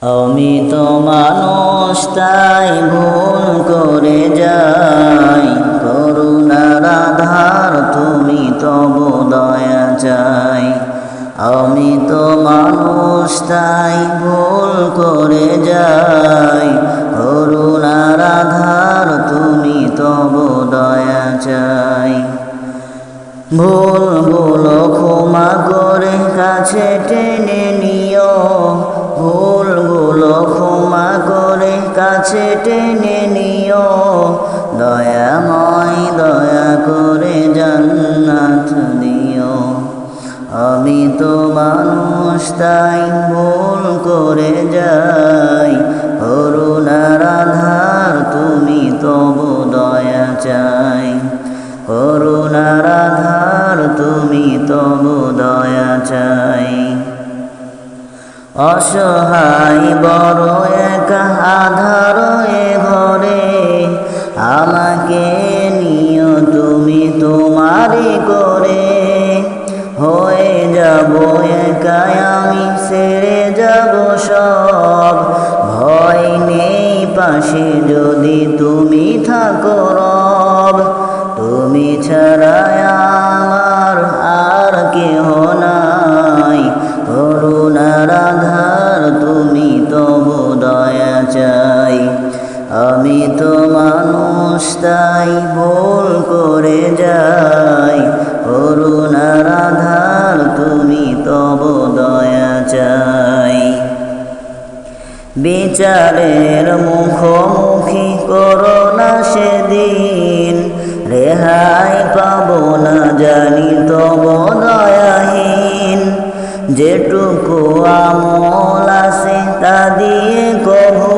আমি তো মানুষ তাই ভুল করে যাই, করুণার আধার তুমি তবু দয়া চাই। আমি তো মানুষ তাই ভুল করে যাই, করুণার আধার তুমি তবু দয়া চাই। ভুলগুলো ক্ষমা করে কাছে টেনে নিও, ভুলগুলো ক্ষমা করে কাছে টেনে নিও। দয়াময় দয়া করে জান্নাত দিও। আমি তো মানুষ তাই ভুল করে যাই, করুণার আধার তুমি তবু দয়া চাই। করুণার আধার তুমি তবু দয়া চাই। অসহায় বড় একা আধার এ ঘরে, আমাকে নিও তুমি তোমারই করে। হয়ে যাব একা আমি, ছেড়ে যাব সব, ভয় নেই পাশে যদি তুমি থাকো রব। তুমি ছাড়া আমার আর কেহ নাই, করুণার আধার তুমি তবু দয়া চাই। আমি তো মানুষ তাই ভুল করে যাই, করুণার আধার তুমি তবু দয়া চাই। বিচারের মুখোমুখি করো না সেদিন, রেহাই পাবো না জানি তবু দয়াহীন। যেটুকু আমল আছে তা দিয়ে কভু,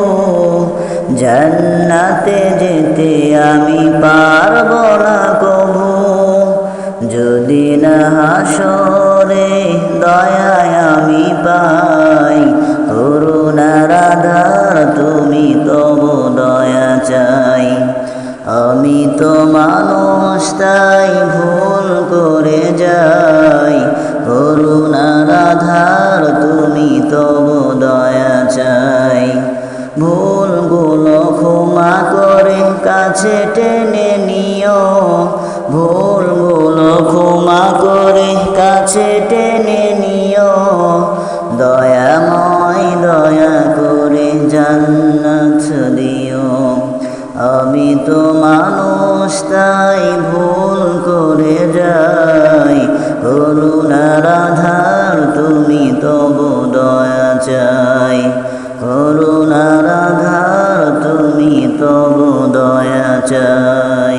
জান্নাতে যেতে আমি পারবো না কভু। যদি না হাসরে দয়ায় আমি পাই, করুণার আধার তুমি তবু দয়া চাই। আমি তো মানুষ তাই ভুল করে যাই, করুণার আধার তুমি তবু দয়া চাই। ভুলগুলো ক্ষমা করে কাছে টেনে নিও, ভুলগুলো ক্ষমা করে কাছে টেনে নিও। দয়াময় দয়া করে জান্নাত দিও। আমি তো মানুষ তাই ভুল করে যাই, করুণার আধার তুমি তবু দয়া চাই। করুণার আধার তুমি তবু দয়া চাই।